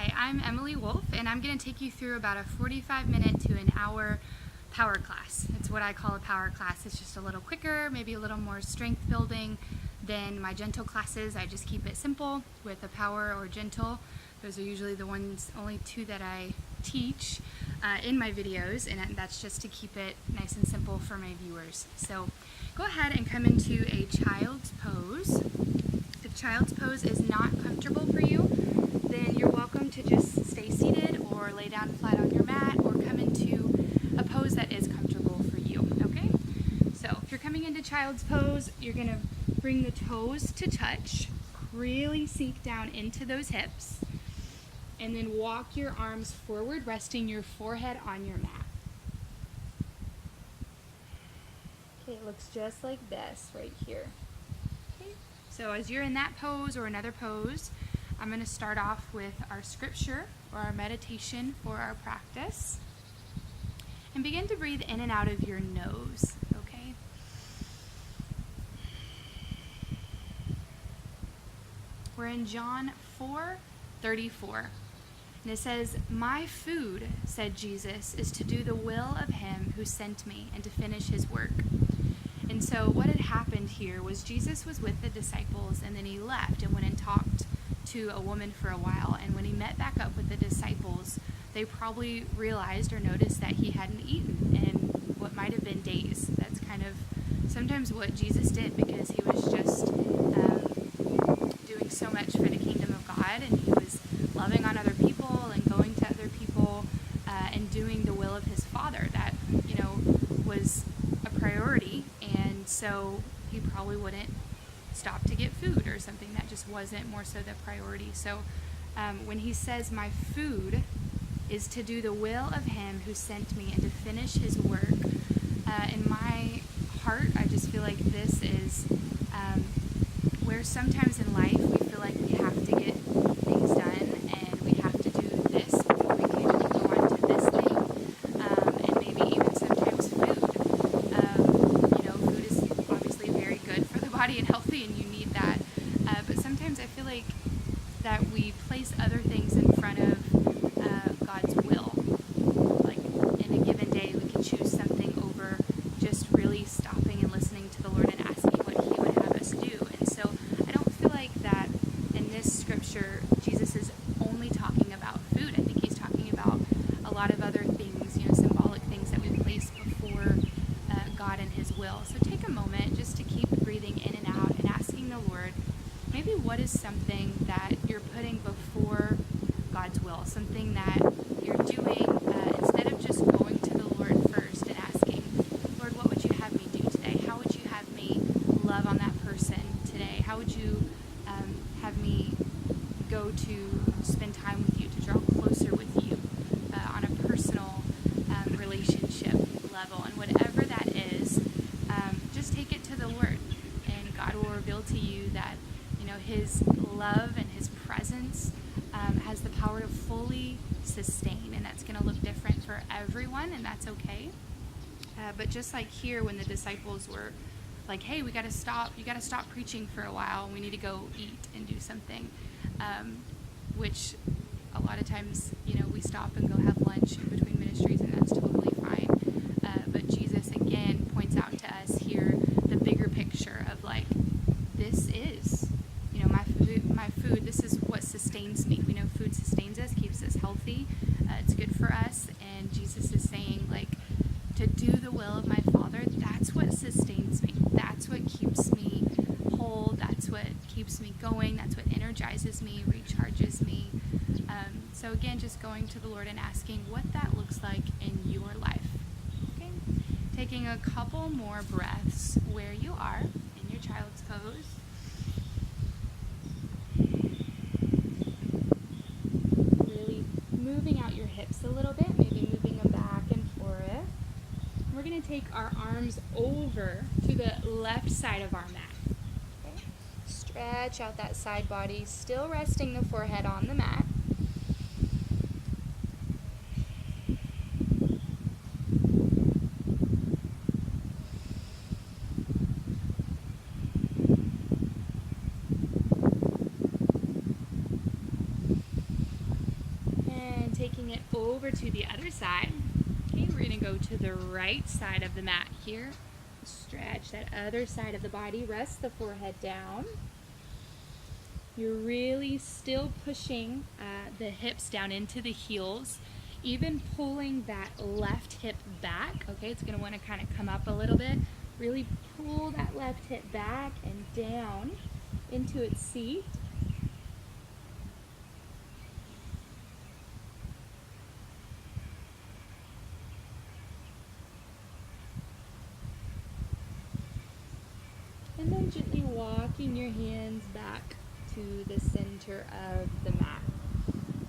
Hi, I'm Emily Wolfe, and I'm going to take you through about a 45-minute to an hour power class. It's what I call a power class. It's just a little quicker, maybe a little more strength building than my gentle classes. I just keep it simple with a power or gentle. Those are usually the only two that I teach in my videos, and that's just to keep it nice and simple for my viewers. So go ahead and come into a child's pose. If child's pose is not comfortable for you, then you're welcome to just stay seated or lay down flat on your mat or come into a pose that is comfortable for you, okay? So if you're coming into child's pose, you're gonna bring the toes to touch, really sink down into those hips, and then walk your arms forward, resting your forehead on your mat. Okay, it looks just like this right here. Okay, so as you're in that pose or another pose, I'm going to start off with our scripture or our meditation for our practice. And begin to breathe in and out of your nose, okay? We're in John 4:34. And it says, "My food," said Jesus, "is to do the will of him who sent me and to finish his work." And so what had happened here was Jesus was with the disciples, and then he left and went and talked to a woman for a while. And when he met back up with the disciples, they probably realized or noticed that he hadn't eaten in what might have been days. That's kind of sometimes what Jesus did, because he was just doing so much for the kingdom of God, and he was loving on other people and going to other people and doing the will of his Father. That, was a priority, and so he probably wouldn't stop to get food or something. That just wasn't more so the priority. So when he says, "My food is to do the will of him who sent me and to finish his work," in my heart, I just feel like this is where sometimes in life we feel like we have to get things done and we have to do this before we can go on to this thing, and maybe even sometimes food. Food is obviously very good for the body and healthy, and you need that, but sometimes I feel like that we place other things in front of God's will. Like in a given day, we can choose something over just really stopping and listening to the Lord and asking what he would have us do. And so I don't feel like that in this scripture, Jesus is only talking about food. I think he's talking about a lot of other things, symbolic things that we place before God and his will. So take a moment just to keep breathing in and out and asking the Lord, maybe what is something that you're putting before God's will, something that you're doing instead of just going to the Lord first and asking, "Lord, what would you have me do today? How would you have me love on that person today? How would you have me go to spend time with you, to draw closer with you on a personal relationship level?" And whatever that is, just take it to the Lord, and God will reveal to you that his love and his presence has the power to fully sustain, and that's going to look different for everyone, and that's okay. But just like here, when the disciples were like, "Hey, we got to stop. You got to stop preaching for a while. We need to go eat and do something," which a lot of times, we stop and go have lunch in between ministries, and that's totally fine. But Jesus again points out to us here the bigger picture of like, this is, my food. This is what sustains me. We know food sustains us, keeps us healthy. It's good for us. And Jesus is saying, like, to do the will of my Father, that's what sustains me. That's what keeps me whole. That's what keeps me going. That's what energizes me, recharges me. So again, just going to the Lord and asking what that looks like in your life. Okay? Taking a couple more breaths where you are in your child's pose. Moving out your hips a little bit, maybe moving them back and forth. We're going to take our arms over to the left side of our mat. Okay? Stretch out that side body, still resting the forehead on the mat. it over to the other side. Okay, we're gonna go to the right side of the mat here. Stretch that other side of the body. Rest the forehead down. You're really still pushing the hips down into the heels, even pulling that left hip back. Okay, it's gonna wanna kind of come up a little bit. Really pull that left hip back and down into its seat. And then gently walking your hands back to the center of the mat.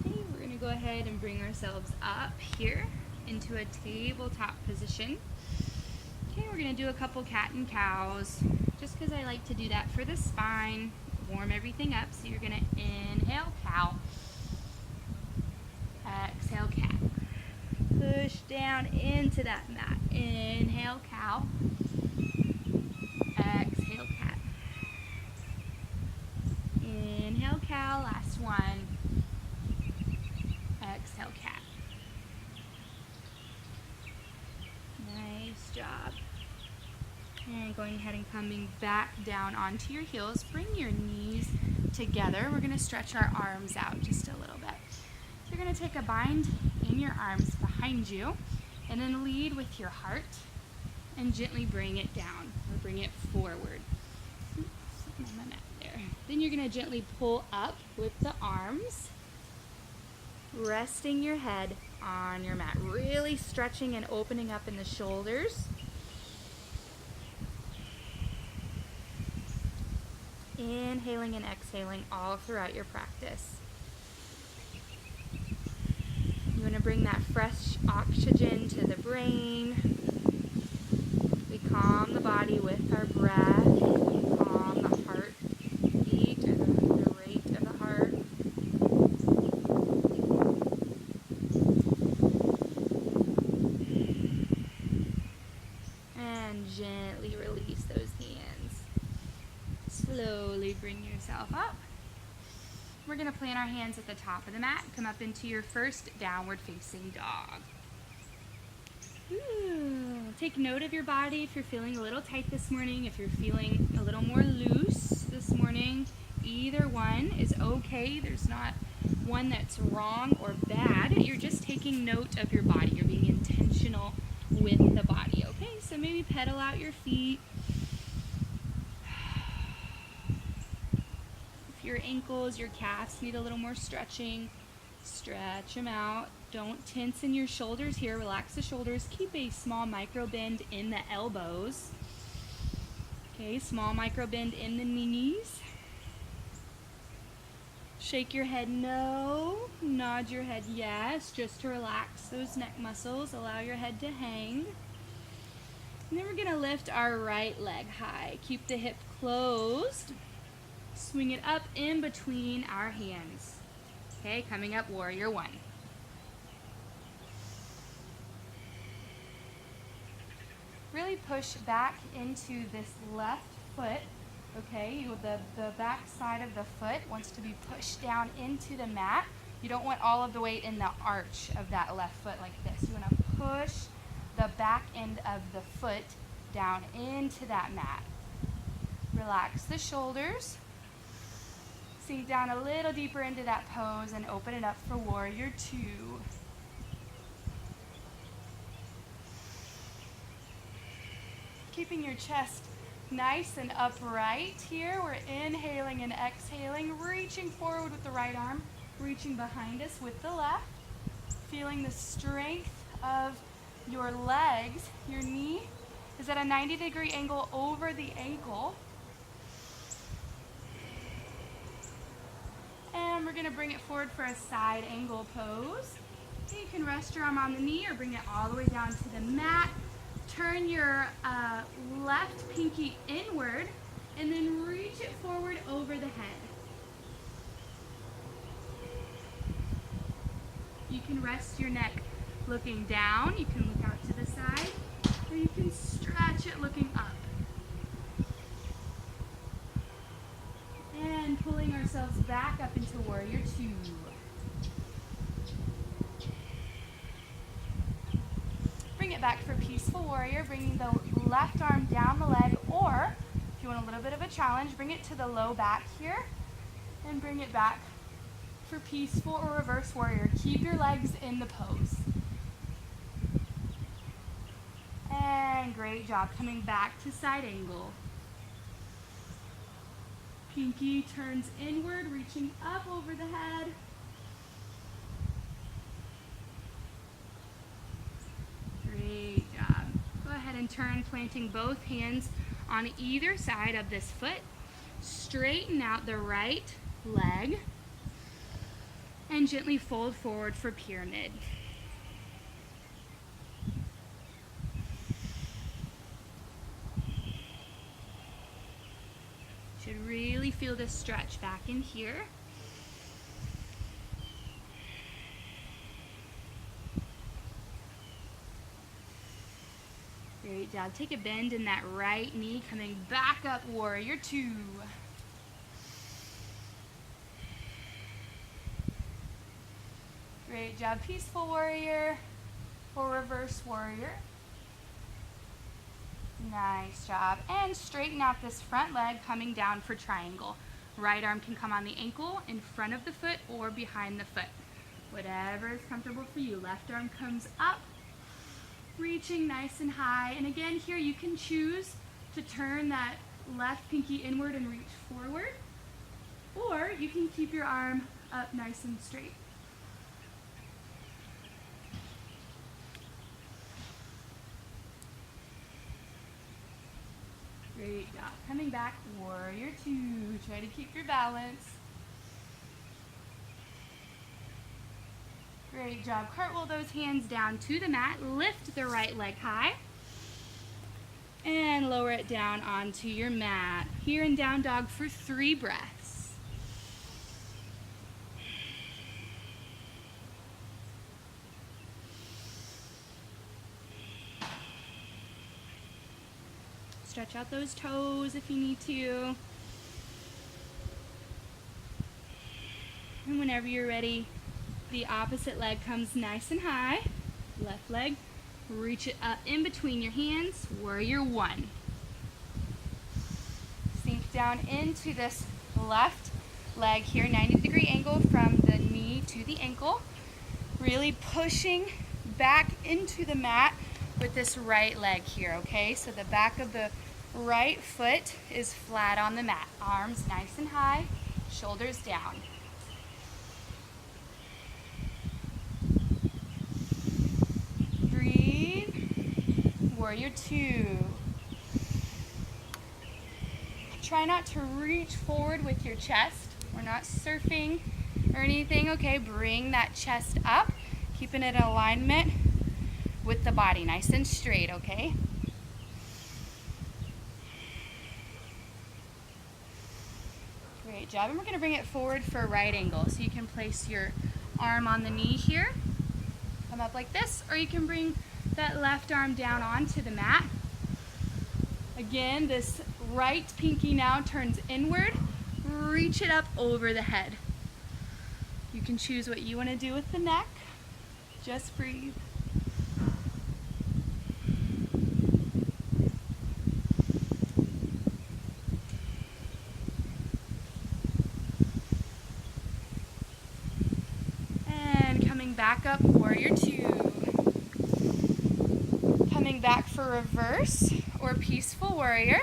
Okay, we're gonna go ahead and bring ourselves up here into a tabletop position. Okay, we're gonna do a couple cat and cows, just because I like to do that for the spine, warm everything up. So you're gonna inhale cow, exhale cat. Push down into that mat. Inhale cow, exhale cat. Inhale cow, last one. Exhale cat. Nice job. And going ahead and coming back down onto your heels. Bring your knees together. We're going to stretch our arms out just a little bit. So you're going to take a bind in your arms behind you and then lead with your heart and gently bring it down or bring it forward. Oops, on my mat there. Then you're going to gently pull up with the arms, resting your head on your mat, really stretching and opening up in the shoulders. Inhaling and exhaling all throughout your practice. You want to bring that fresh oxygen to the brain. We calm the body with our breath. We calm the heartbeat or the rate of the heart. And gently release those hands. Slowly bring yourself up. We're going to plant our hands at the top of the mat. Come up into your first downward facing dog. Ooh. Take note of your body if you're feeling a little tight this morning, if you're feeling a little more loose this morning. Either one is okay. There's not one that's wrong or bad. You're just taking note of your body. You're being intentional with the body, okay? So maybe pedal out your feet. Your ankles, your calves need a little more stretching. Stretch them out. Don't tense in your shoulders here. Relax the shoulders. Keep a small micro bend in the elbows. Okay, small micro bend in the knees. Shake your head no. Nod your head yes, just to relax those neck muscles. Allow your head to hang. And then we're going to lift our right leg high. Keep the hip closed. Swing it up in between our hands. Okay, coming up, warrior one. Really push back into this left foot. Okay, the back side of the foot wants to be pushed down into the mat. You don't want all of the weight in the arch of that left foot like this. You want to push the back end of the foot down into that mat. Relax the shoulders. Sink down a little deeper into that pose and open it up for warrior two. Keeping your chest nice and upright here. We're inhaling and exhaling, reaching forward with the right arm, reaching behind us with the left. Feeling the strength of your legs. Your knee is at a 90-degree angle over the ankle. And we're going to bring it forward for a side angle pose. Okay, you can rest your arm on the knee or bring it all the way down to the mat. Turn your left pinky inward and then reach it forward over the head. You can rest your neck looking down. You can look out to the side, or you can stretch it looking up. And pulling ourselves back up into warrior two. it back for Peaceful Warrior, bringing the left arm down the leg, or if you want a little bit of a challenge, bring it to the low back here and bring it back for Peaceful or Reverse Warrior. Keep your legs in the pose. And great job. Coming back to side angle. Pinky turns inward, reaching up over the head. Great job. Go ahead and turn, planting both hands on either side of this foot. Straighten out the right leg and gently fold forward for pyramid. Should really feel this stretch back in here. Great job. Take a bend in that right knee, coming back up, Warrior Two. Great job. Peaceful Warrior or Reverse Warrior. Nice job. And straighten out this front leg, coming down for triangle. Right arm can come on the ankle, in front of the foot, or behind the foot. Whatever is comfortable for you. Left arm comes up, reaching nice and high. And again, here you can choose to turn that left pinky inward and reach forward, or you can keep your arm up nice and straight. Great job. Coming back, Warrior Two. Try to keep your balance. Great job. Cartwheel those hands down to the mat. Lift the right leg high. And lower it down onto your mat. Here in down dog for 3 breaths. Stretch out those toes if you need to. And whenever you're ready, the opposite leg comes nice and high. Left leg, reach it up in between your hands. Warrior One. Sink down into this left leg here, 90-degree angle from the knee to the ankle. Really pushing back into the mat with this right leg here, okay? So the back of the right foot is flat on the mat. Arms nice and high, shoulders down. Breathe. Warrior Two. Try not to reach forward with your chest. We're not surfing or anything, okay? Bring that chest up, keeping it in alignment with the body, nice and straight, okay? Great job. And we're going to bring it forward for a right angle. So you can place your arm on the knee here, come up like this, or you can bring that left arm down onto the mat. Again, this right pinky now turns inward. Reach it up over the head. You can choose what you want to do with the neck. Just breathe. Back up, Warrior Two. Coming back for Reverse or Peaceful Warrior.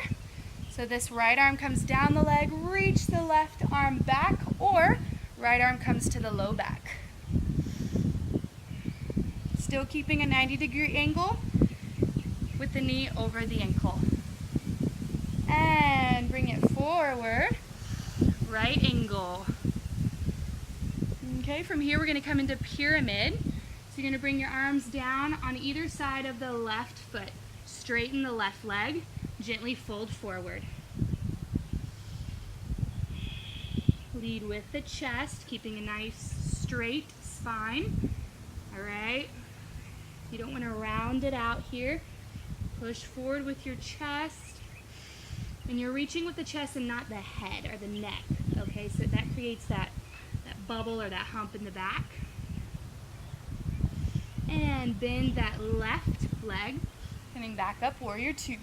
So this right arm comes down the leg, reach the left arm back, or right arm comes to the low back. Still keeping a 90-degree angle with the knee over the ankle. And bring it forward, right angle. Okay, from here we're going to come into pyramid. So you're going to bring your arms down on either side of the left foot. Straighten the left leg, gently fold forward. Lead with the chest, keeping a nice straight spine. All right, you don't want to round it out here. Push forward with your chest. And you're reaching with the chest and not the head or the neck. Okay, so that creates that bubble or that hump in the back. And bend that left leg. Coming back up, warrior two.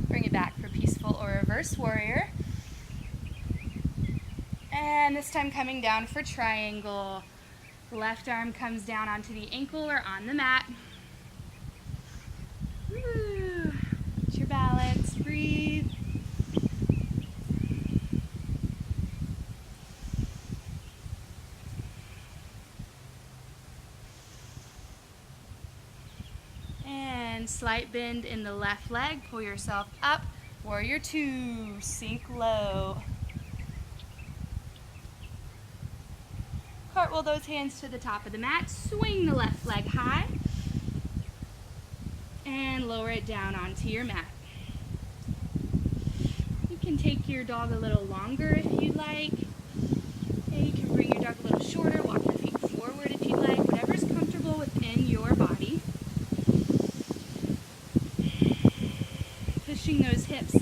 Bring it back for peaceful or reverse warrior. And this time coming down for triangle. Left arm comes down onto the ankle or on the mat. Woo. Get your balance, breathe. And slight bend in the left leg, pull yourself up. Warrior two, sink low. Cartwheel those hands to the top of the mat, swing the left leg high, and lower it down onto your mat. You can take your dog a little longer if you'd like. Okay, you can bring your dog a little shorter, walk your feet forward if you'd like, whatever's comfortable within your body. Pushing those hips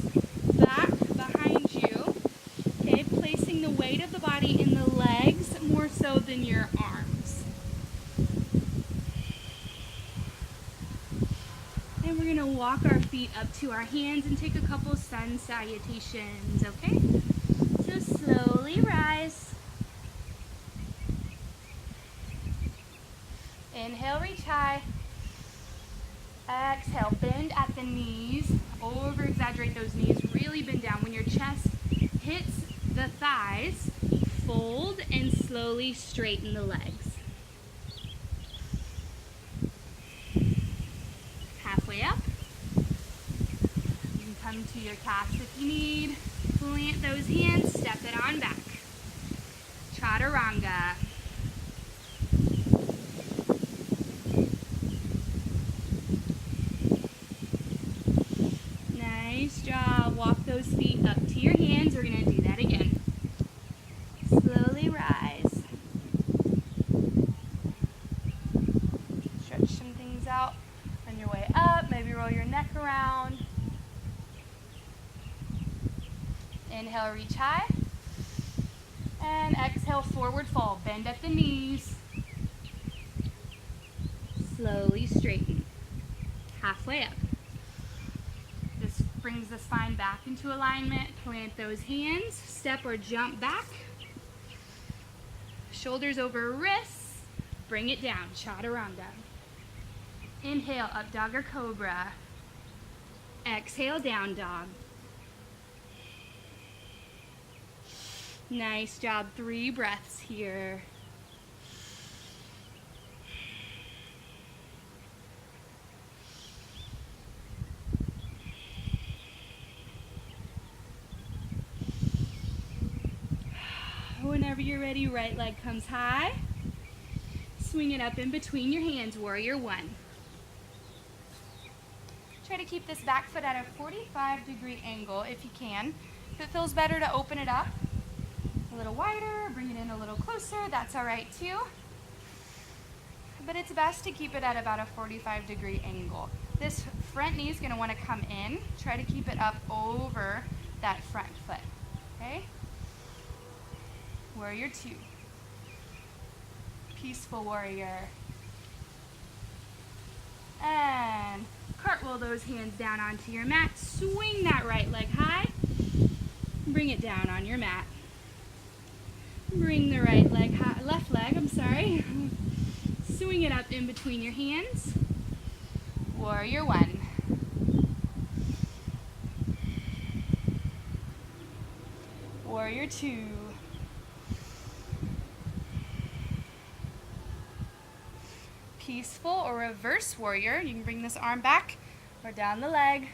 back behind you. Okay, placing the weight of the body in the legs more so than your arms. And we're going to walk our feet up to our hands and take a couple sun salutations, okay? So slowly rise. Inhale, reach high. Exhale, bend at the knees. Over exaggerate those knees. Really bend down. When your chest hits the thighs, fold and slowly straighten the legs. Halfway up. You can come to your calves if you need. Plant those hands, step it on back. Chaturanga. Nice job. Walk those feet up to your hands. We're going to do that again. Slowly rise. Stretch some things out on your way up. Maybe roll your neck around. Inhale, reach high. And exhale, forward fold. Bend at the knees. Slowly straighten. Halfway up. This brings the spine back into alignment. Plant those hands. Step or jump back. Shoulders over wrists. Bring it down. Chaturanga. Inhale, up dog or cobra. Exhale, down dog. Nice job. 3 breaths here. Whenever you're ready, right leg comes high. Swing it up in between your hands, warrior one. Try to keep this back foot at a 45-degree angle if you can. If it feels better to open it up a little wider, bring it in a little closer, that's all right too. But it's best to keep it at about a 45-degree angle. This front knee is going to want to come in. Try to keep it up over that front foot, okay? Warrior two. Peaceful warrior. And cartwheel those hands down onto your mat. Swing that right leg high. Bring it down on your mat. Bring the right leg high, left leg, Swing it up in between your hands. Warrior one. Warrior two. Peaceful or reverse warrior. You can bring this arm back or down the leg.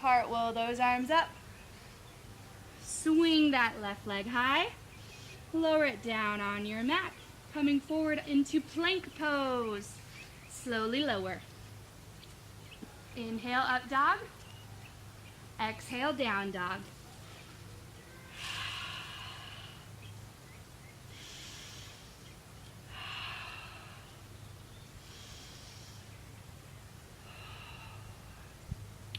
Cartwheel those arms up. Swing that left leg high. Lower it down on your mat. Coming forward into plank pose. Slowly lower. Inhale, up dog. Exhale, down dog.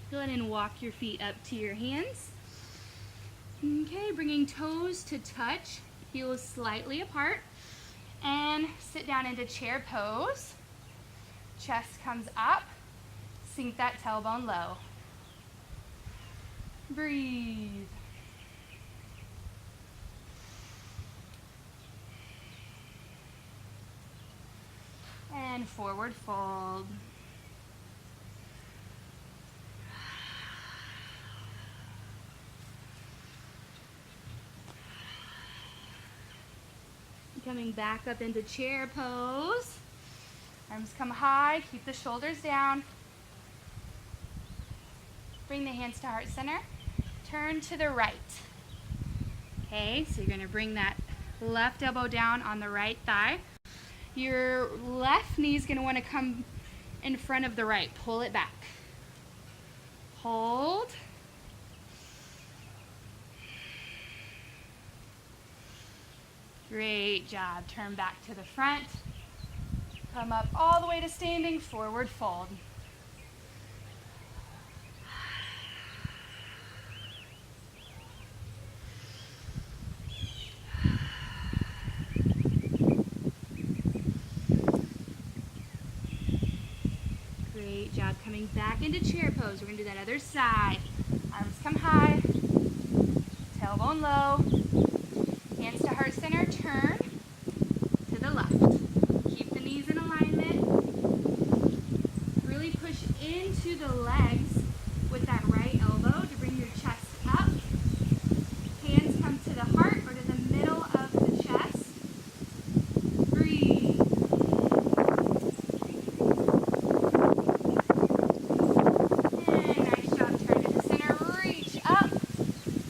Go ahead and walk your feet up to your hands. Okay, bringing toes to touch, heels slightly apart, and sit down into chair pose. Chest comes up, sink that tailbone low. Breathe. And forward fold. Coming back up into chair pose. Arms come high, keep the shoulders down. Bring the hands to heart center. Turn to the right. Okay, so you're gonna bring that left elbow down on the right thigh. Your left knee is gonna wanna come in front of the right. Pull it back. Hold. Great job. Turn back to the front. Come up all the way to standing, forward fold. Great job. Coming back into chair pose. We're going to do that other side. Arms come high. Tailbone low. Hands to heart center. Turn to the left. Keep the knees in alignment. Really push into the legs with that right elbow to bring your chest up. Hands come to the heart or to the middle of the chest. Breathe. And nice job. Turn to the center. Reach up.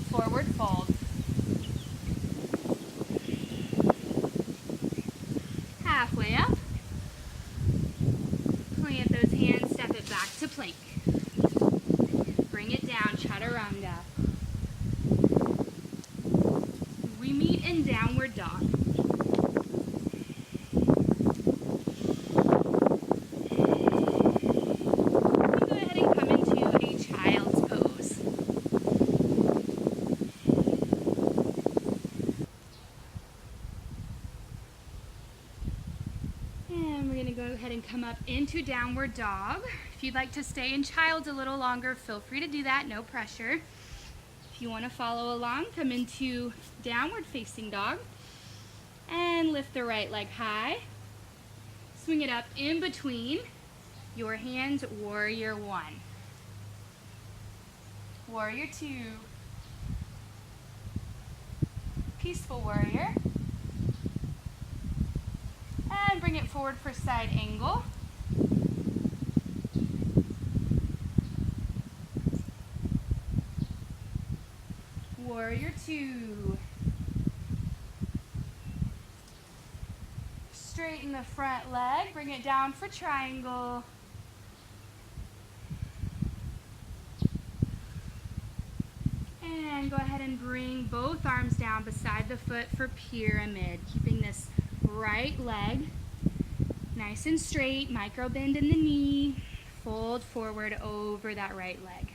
Forward fold. Halfway up. Plant those hands. Step it back to plank. Bring it down. Chaturanga. We meet in downward dog. Go ahead and come into a child's pose. And we're going to go ahead and come up into downward dog. If you'd like to stay in child's a little longer, feel free to do that, no pressure. If you want to follow along, come into downward facing dog and lift the right leg high. Swing it up in between your hands, warrior one. Warrior two. Peaceful warrior. And bring it forward for side angle. Warrior two. Straighten the front leg, bring it down for triangle. And go ahead and bring both arms down beside the foot for pyramid, keeping this right leg nice and straight, micro bend in the knee, fold forward over that right leg.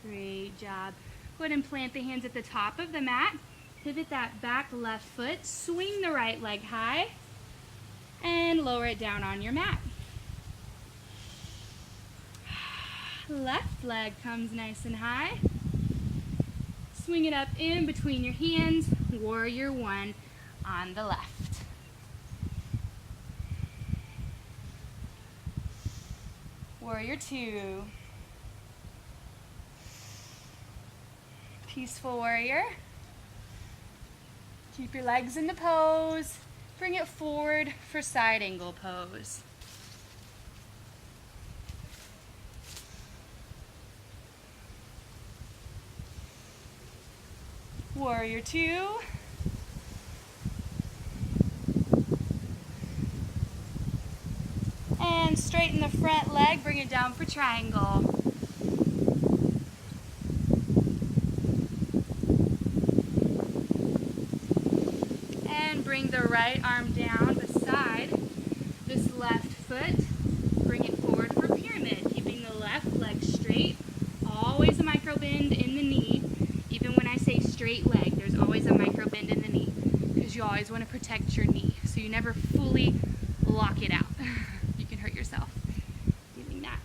Great job. Go ahead and plant the hands at the top of the mat. Pivot that back left foot. Swing the right leg high. And lower it down on your mat. Left leg comes nice and high. Swing it up in between your hands. Warrior one on the left. Warrior two. Peaceful warrior. Keep your legs in the pose. Bring it forward for side angle pose. Warrior two. And straighten the front leg, bring it down for triangle. And bring the right arm down beside this always want to protect your knee, so you never fully lock it out. You can hurt yourself doing that.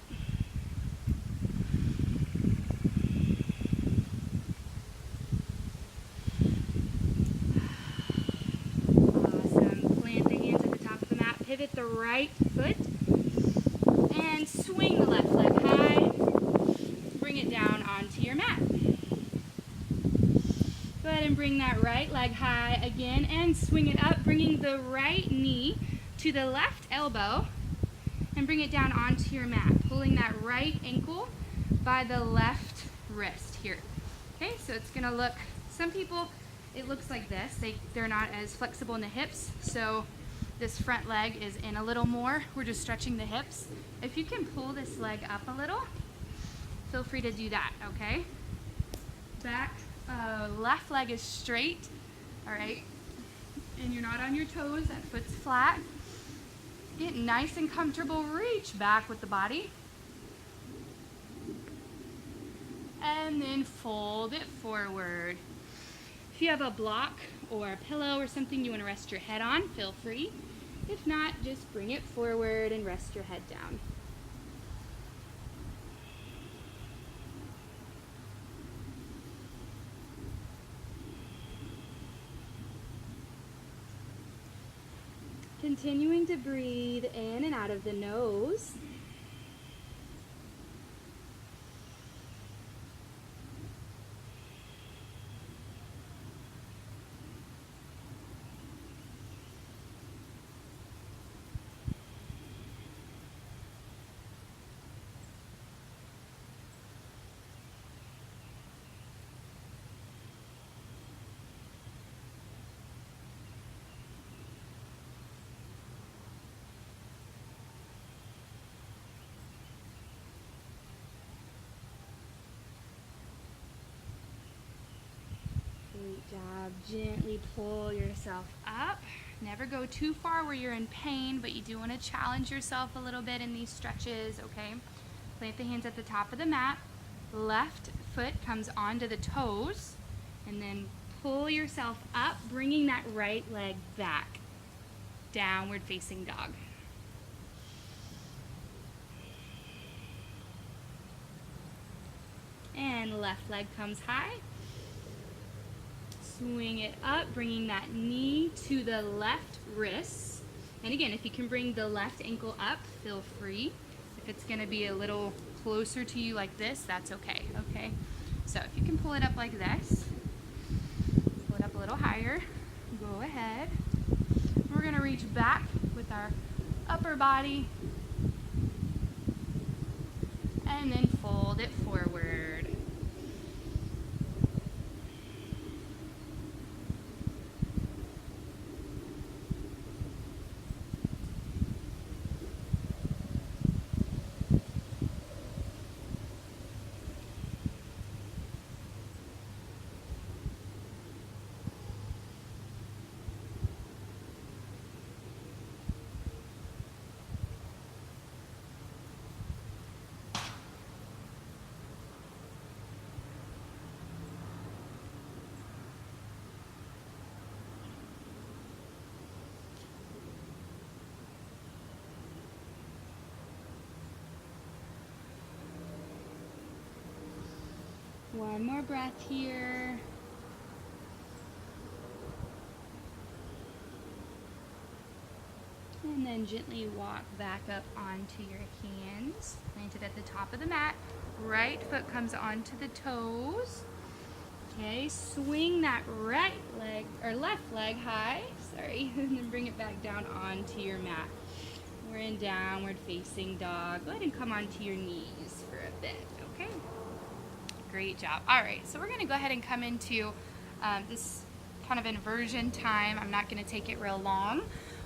Awesome. Plant the hands at the top of the mat. Pivot the right foot and swing the left leg high. Bring it down onto your mat. Go ahead and bring that right leg high again and swing it up, bringing the right knee to the left elbow and bring it down onto your mat, pulling that right ankle by the left wrist here. Okay, so it's gonna look, some people, it looks like this. They're not as flexible in the hips, so this front leg is in a little more. We're just stretching the hips. If you can pull this leg up a little, feel free to do that, okay? Back. Left leg is straight, all right, and you're not on your toes, that foot's flat. Get nice and comfortable, reach back with the body, and then fold it forward. If you have a block or a pillow or something you want to rest your head on, feel free. If not, just bring it forward and rest your head down. Continuing to breathe in and out of the nose. Great job. Gently pull yourself up. Never go too far where you're in pain, but you do want to challenge yourself a little bit in these stretches, okay? Plant the hands at the top of the mat. Left foot comes onto the toes, and then pull yourself up, bringing that right leg back. Downward facing dog. And left leg comes high. Swing it up, bringing that knee to the left wrist. And again, if you can bring the left ankle up, feel free. If it's gonna be a little closer to you like this, that's okay, okay? So if you can pull it up like this, pull it up a little higher, go ahead. We're gonna reach back with our upper body and then fold it forward. One more breath here. And then gently walk back up onto your hands. Planted at the top of the mat. Right foot comes onto the toes. Okay, swing that right leg, or left leg high, sorry, and then bring it back down onto your mat. We're in downward facing dog. Go ahead and come onto your knees for a bit, okay? Great job. All right, so we're gonna go ahead and come into this kind of inversion time. I'm not gonna take it real long.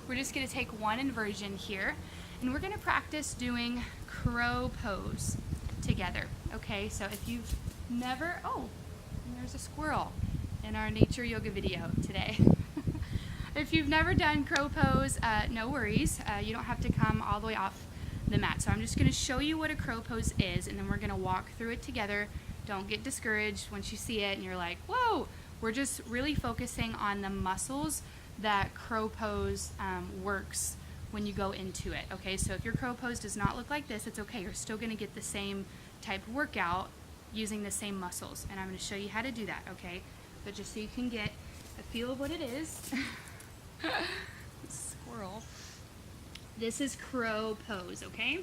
We're just gonna take one inversion here, and we're gonna practice doing crow pose together, okay? So if you've never, oh, there's a squirrel in our nature yoga video today. If you've never done crow pose, no worries. You don't have to come all the way off the mat. So I'm just gonna show you what a crow pose is, and then we're gonna walk through it together. Don't get discouraged once you see it and you're like, whoa. We're just really focusing on the muscles that crow pose works when you go into it. Okay, so if your crow pose does not look like this, it's okay. You're still going to get the same type of workout using the same muscles, and I'm going to show you how to do that. Okay, but just so you can get a feel of what it is. Squirrel. This is crow pose. Okay,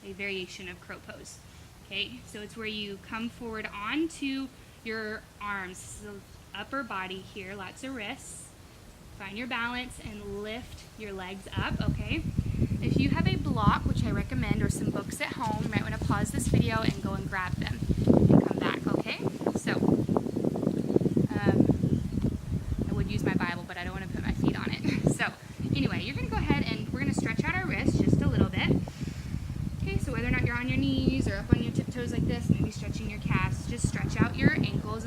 a variation of crow pose. Okay, so it's where you come forward onto your arms, so upper body here, lots of wrists. Find your balance and lift your legs up, okay? If you have a block, which I recommend, or some books at home, you might want to pause this video and go and grab them and come back, okay? So, I would use my Bible, but I don't want to put my feet on it. So, anyway, you're going to go ahead and we're going to stretch out our wrists just a little bit. Okay, so whether or not you're on your knees or up on your tiptoes like this, maybe stretching your calves, just stretch out your ankles,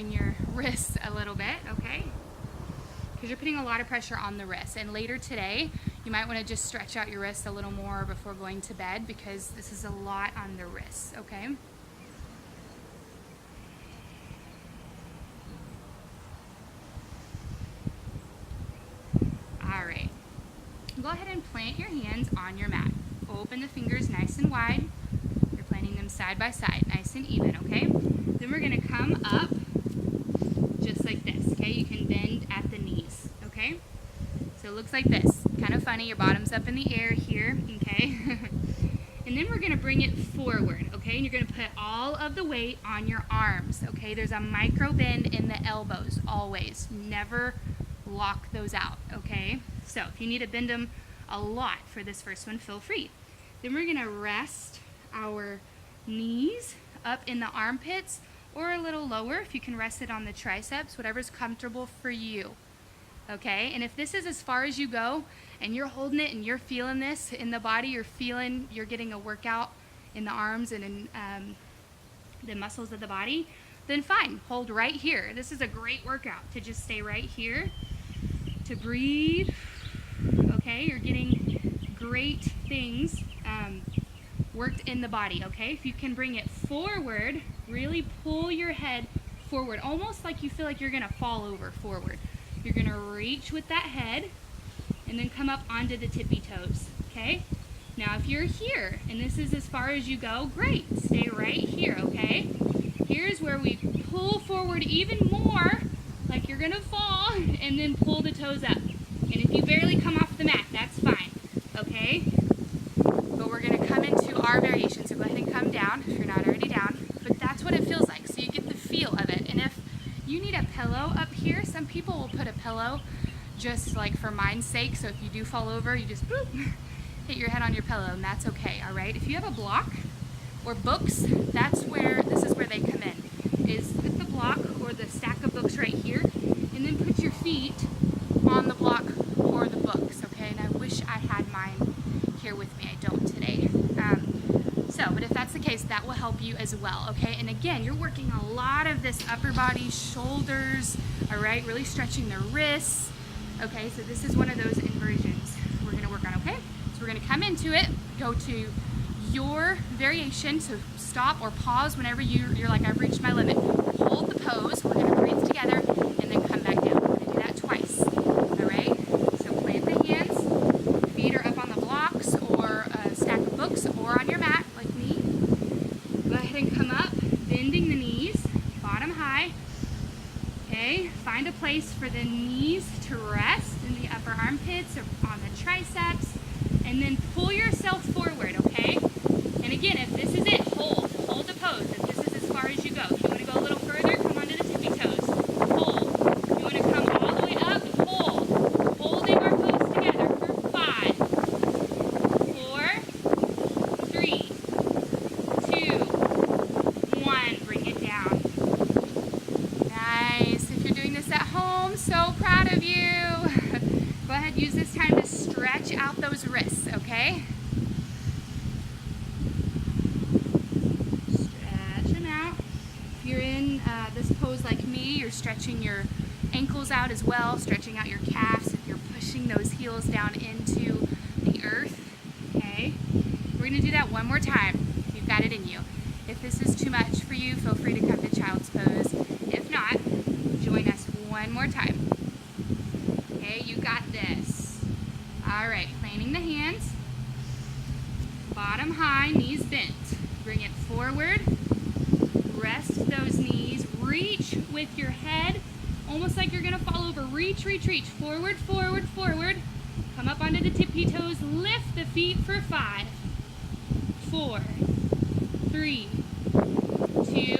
your wrists a little bit, okay? Because you're putting a lot of pressure on the wrists. And later today, you might want to just stretch out your wrists a little more before going to bed, because this is a lot on the wrists, okay? All right. Go ahead and plant your hands on your mat. Open the fingers nice and wide. You're planting them side by side, nice and even, okay? Then we're going to come up just like this, okay? You can bend at the knees, okay? So it looks like this. Kind of funny, your bottom's up in the air here, okay? And then we're going to bring it forward, okay? And you're going to put all of the weight on your arms, okay? There's a micro bend in the elbows, always. Never lock those out, okay? So if you need to bend them a lot for this first one, feel free. Then we're going to rest our knees up in the armpits, or a little lower if you can rest it on the triceps, whatever's comfortable for you. Okay, and if this is as far as you go and you're holding it and you're feeling this in the body, you're getting a workout in the arms and in the muscles of the body, then fine, hold right here. This is a great workout to just stay right here, to breathe. Okay, you're getting great things worked in the body, okay? If you can bring it forward, really pull your head forward, almost like you feel like you're gonna fall over forward. You're gonna reach with that head and then come up onto the tippy toes, okay? Now if you're here and this is as far as you go, great, stay right here, okay? Here's where we pull forward even more, like you're gonna fall, and then pull the toes up. And if you barely come off the mat, that's fine, okay? But we're gonna come into our variation, so go ahead and come down if you're not already down. But that's what it feels like, so you get the feel of it. And if you need a pillow up here, some people will put a pillow just like for mine's sake, so if you do fall over, you just boop, hit your head on your pillow, and that's okay, all right? If you have a block or books, this is where they come in, is put the block or the stack of books right here, and then put your feet on the block or the books, okay? And I wish I had mine here with me. I don't today. But if that's the case, that will help you as well, okay? And again, you're working a lot of this upper body, shoulders, all right? Really stretching the wrists, okay? So this is one of those inversions we're gonna work on, okay? So we're gonna come into it, go to your variation, so stop or pause whenever you're like, I've reached my limit. Hold the pose, we're gonna breathe together, and then come back down. We're gonna do that twice, all right? So plant the hands, feet are up on the blocks or a stack of books or on your mat, like me. Go ahead and come up, bending the knees, bottom high, okay? Find a place for the knees to rest in the upper armpits or on the triceps, and then pull yourself forward, okay? And again, if this is it, hold the pose. If this is as far as you go. If you want to go a little further, come onto the tippy toes. Hold. If you want to come all the way up, hold. Holding our pose together for 5, 4, 3, 2, 1. Bring it down. Nice. If you're doing this at home, so proud of you. Go ahead, use this time to stretch out those wrists, okay? Stretch them out. If you're in this pose like me, you're stretching your ankles out as well, stretching out your calves if you're pushing those heels down into the earth, okay? We're gonna do that one more time. You've got it in you. If this is too much for you, feel free to come to child's pose. If not, join us one more time. Okay, you got this. All right, planting the hands. Bottom high, knees bent. Bring it forward. Rest those knees. Reach with your head, almost like you're gonna fall over. Reach, reach, reach. Forward, forward, forward. Come up onto the tippy toes. Lift the feet for 5, 4, 3, 2,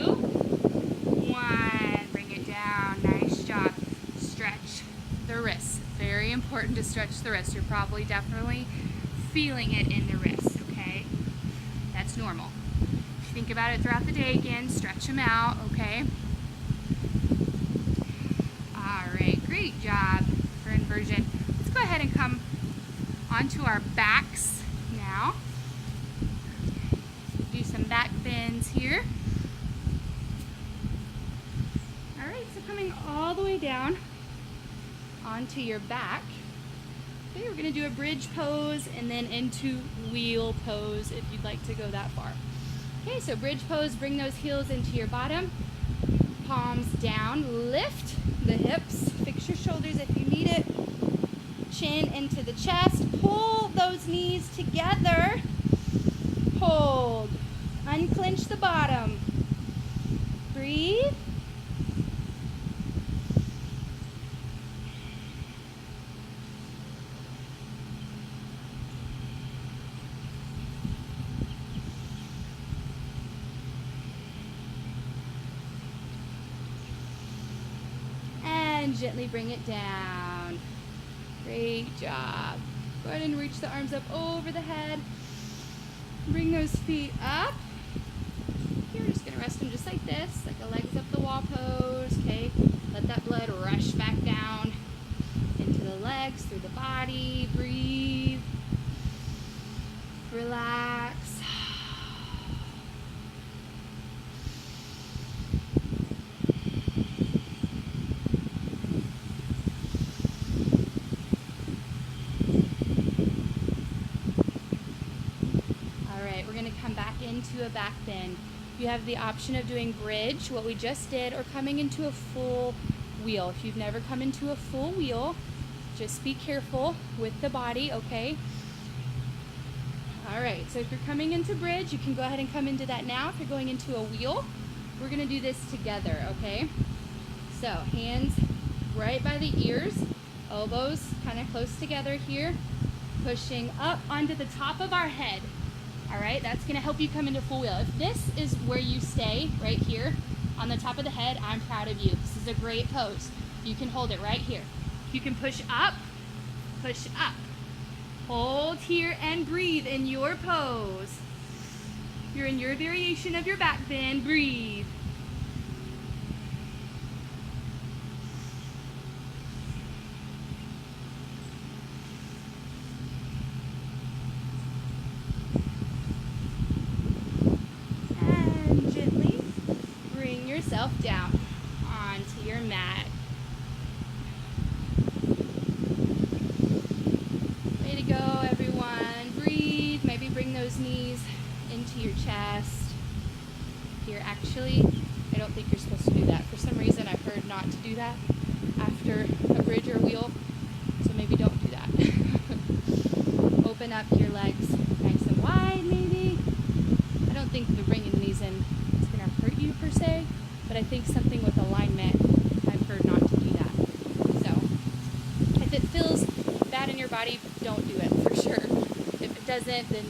1. Bring it down. Nice job. Stretch the wrists. Very important to stretch the wrists. You're probably definitely feeling it in the wrists, okay? That's normal. Think about it throughout the day again. Stretch them out, okay? All right, great job for inversion. Let's go ahead and come onto our backs now. Do some back bends here. All right, so coming all the way down onto your back. Okay, we're gonna do a bridge pose and then into wheel pose if you'd like to go that far. Okay, so bridge pose, bring those heels into your bottom, palms down, lift the hips, fix your shoulders if you need it, chin into the chest, pull those knees together, hold, unclench the bottom, breathe. And gently bring it down. Great job. Go ahead and reach the arms up over the head. Bring those feet up. You're just gonna rest them just like this, like a legs up the wall pose, okay? Let that blood rush back down into the legs, through the body. Breathe. Relax. Come back into a back bend. You have the option of doing bridge, what we just did, or coming into a full wheel. If you've never come into a full wheel, just be careful with the body, okay? All right, so if you're coming into bridge, you can go ahead and come into that now. If you're going into a wheel, we're gonna do this together, okay? So hands right by the ears, elbows kind of close together here, pushing up onto the top of our head. All right, that's gonna help you come into full wheel. If this is where you stay, right here, on the top of the head, I'm proud of you. This is a great pose. You can hold it right here. You can push up, hold here and breathe in your pose. You're in your variation of your back bend, breathe. Yourself down onto your mat. Way to go, everyone. Breathe. Maybe bring those knees into your chest. Here, actually, I don't think you're supposed to do that. For some reason, I've heard not to do that after a bridge or wheel, so maybe don't do that. Open up your legs nice and wide, maybe. I don't think the bringing the knees in is going to hurt you per se. But I think something with alignment, I've heard not to do that. So if it feels bad in your body, don't do it for sure. If it doesn't, then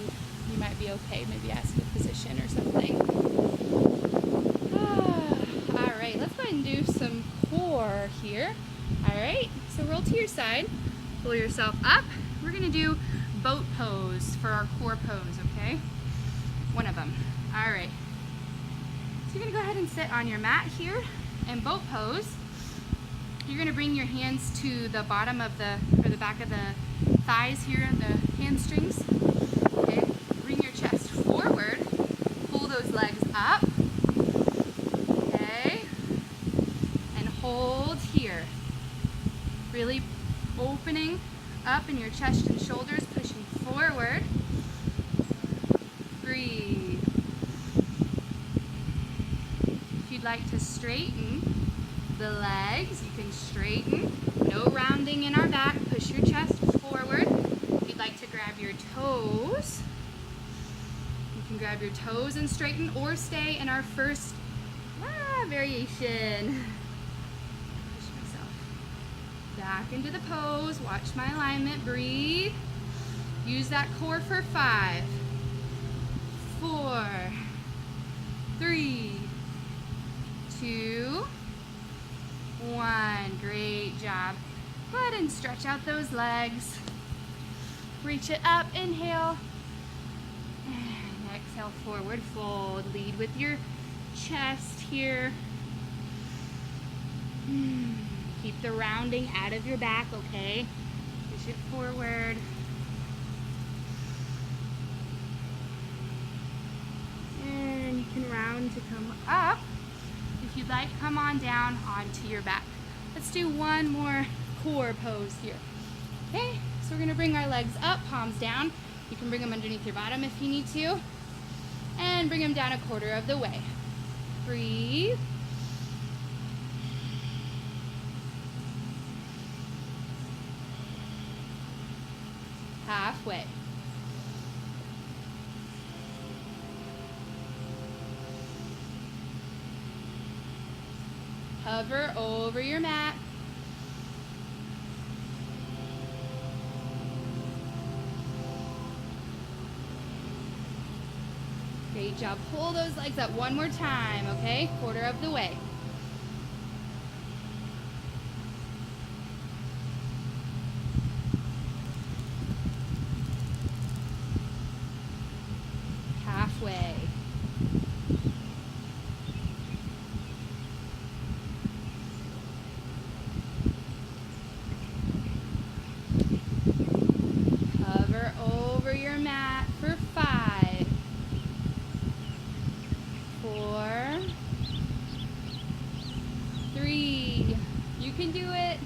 you might be okay. Maybe ask a physician or something. All right, let's go ahead and do some core here. All right, so roll to your side, pull yourself up. We're gonna do boat pose for our core pose, okay? One of them. All right. So you're gonna go ahead and sit on your mat here and boat pose. You're gonna bring your hands to the bottom of or the back of the thighs here and the hamstrings. Okay, bring your chest forward, pull those legs up. Okay, and hold here. Really opening up in your chest and shoulders, pushing forward. Breathe. Like to straighten the legs, you can straighten No rounding in our back. Push your chest forward. If you'd like to grab your toes, you can grab your toes and straighten or stay in our first variation. Push myself back into the pose. Watch my alignment. Breathe. Use that core for 5, 4, 3, 2, 1. Great job. Go ahead and stretch out those legs. Reach it up. Inhale. And exhale, forward fold. Lead with your chest here. Keep the rounding out of your back, okay? Push it forward. And you can round to come up. If you'd like, come on down onto your back. Let's do one more core pose here. Okay, so we're gonna bring our legs up, palms down. You can bring them underneath your bottom if you need to. And bring them down 1/4 of the way. Breathe. Halfway. Hover over your mat. Great job. Pull those legs up one more time, okay? 1/4 of the way. Halfway. Hover over your mat for 5, 4, 3. You can do it.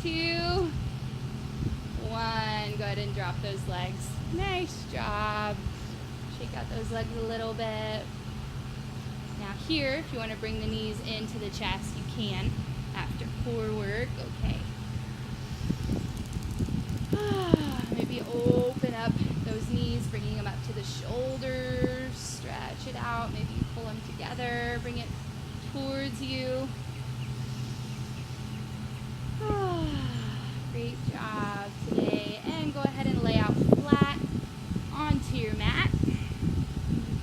2, 1. Go ahead and drop those legs. Nice job. Shake out those legs a little bit. Now here, if you want to bring the knees into the chest, you can after core work. Okay. Maybe open up those knees, bringing them up to the shoulders. Stretch it out. Maybe you pull them together. Bring it towards you. Great job today. And go ahead and lay out flat onto your mat.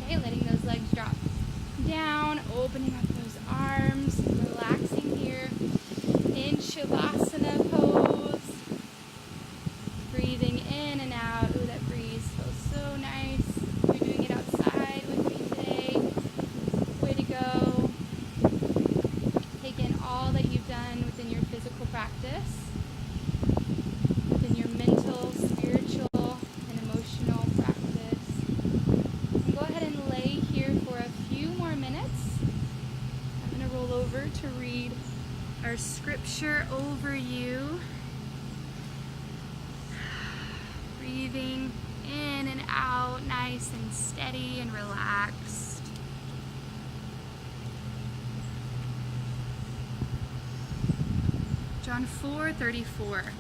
Okay, letting those legs drop down, opening up those arms, relaxing here in Shavasana pose. Breathing in and out. Ooh, that breeze feels so nice. You're doing it outside with me today. Way to go. Take in all that you've done within your physical practice, within your mental, spiritual, and emotional practice. And go ahead and lay here for a few more minutes. I'm going to roll over to read our scripture over you. Breathing in and out, nice and steady and relaxed. John 4:34.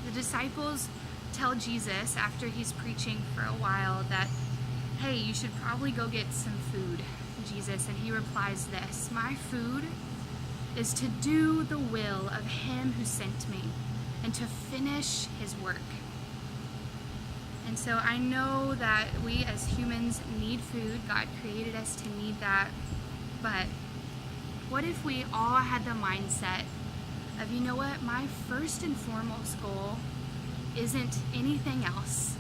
The disciples tell Jesus after he's preaching for a while that, hey, you should probably go get some food, Jesus. And he replies this: my food is to do the will of him who sent me and to finish his work. And so I know that we as humans need food. God created us to need that. But what if we all had the mindset of, you know what, my first and foremost goal isn't anything else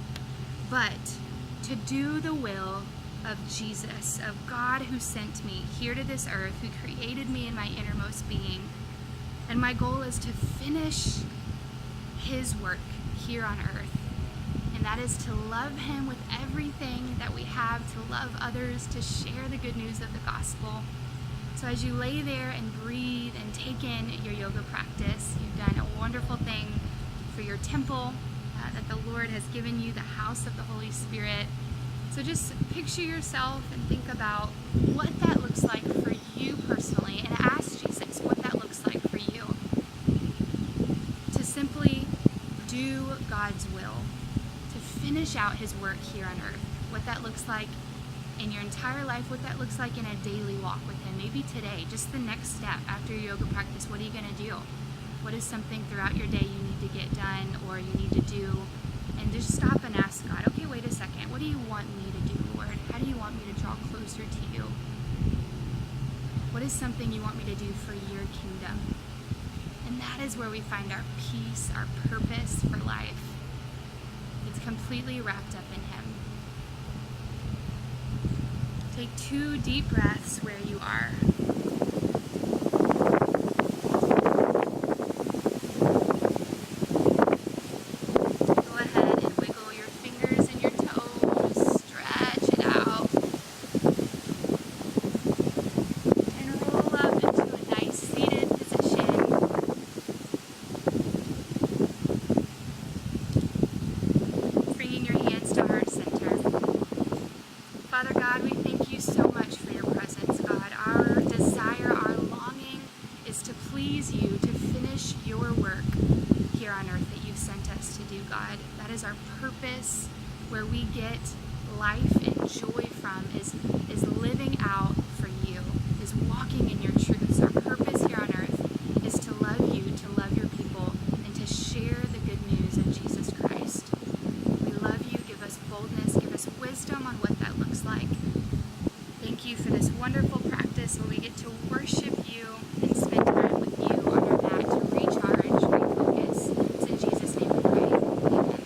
but to do the will of Jesus, of God who sent me here to this earth, who created me in my innermost being. And my goal is to finish his work here on earth. And that is to love him with everything that we have, to love others, to share the good news of the gospel. So as you lay there and breathe and take in your yoga practice, you've done a wonderful thing for your temple that the Lord has given you, the house of the Holy Spirit. So just picture yourself and think about what that looks like for you personally, and ask Jesus what that looks like for you. God's will, to finish out his work here on earth. What that looks like in your entire life, what that looks like in a daily walk with him. Maybe today, just the next step after your yoga practice, what are you going to do? What is something throughout your day you need to get done or you need to do? And just stop and ask God, okay, wait a second, what do you want me to do, Lord? How do you want me to draw closer to you? What is something you want me to do for your kingdom? And that is where we find our peace, our purpose for life. It's completely wrapped up in him. Take 2 deep breaths where you are. Go ahead and wiggle your fingers and your toes. Stretch it out. And roll up into a nice seated position. Bringing your hands to heart center. Father God, we thank you so much for your presence, God. Our desire, our longing is to please you, to finish your work here on earth that you've sent us to do, God. That is our purpose, where we get life and joy from, is living out for you, is walking in your truths. Our purpose here on earth is to love you, to love your people, and to share the good news of Jesus Christ. We love you. Give us boldness. Give us wisdom on what that looks like. Thank you for this wonderful practice where we get to worship you and spend time with you on your mat to recharge, refocus. It's in Jesus' name we pray. Amen.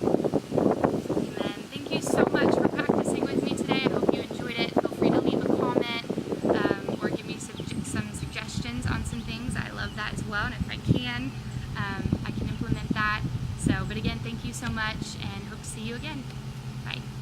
Amen. Thank you so much for practicing with me today. I hope you enjoyed it. Feel free to leave a comment or give me some suggestions on some things. I love that as well. And if I can implement that. But again, thank you so much and hope to see you again. Bye.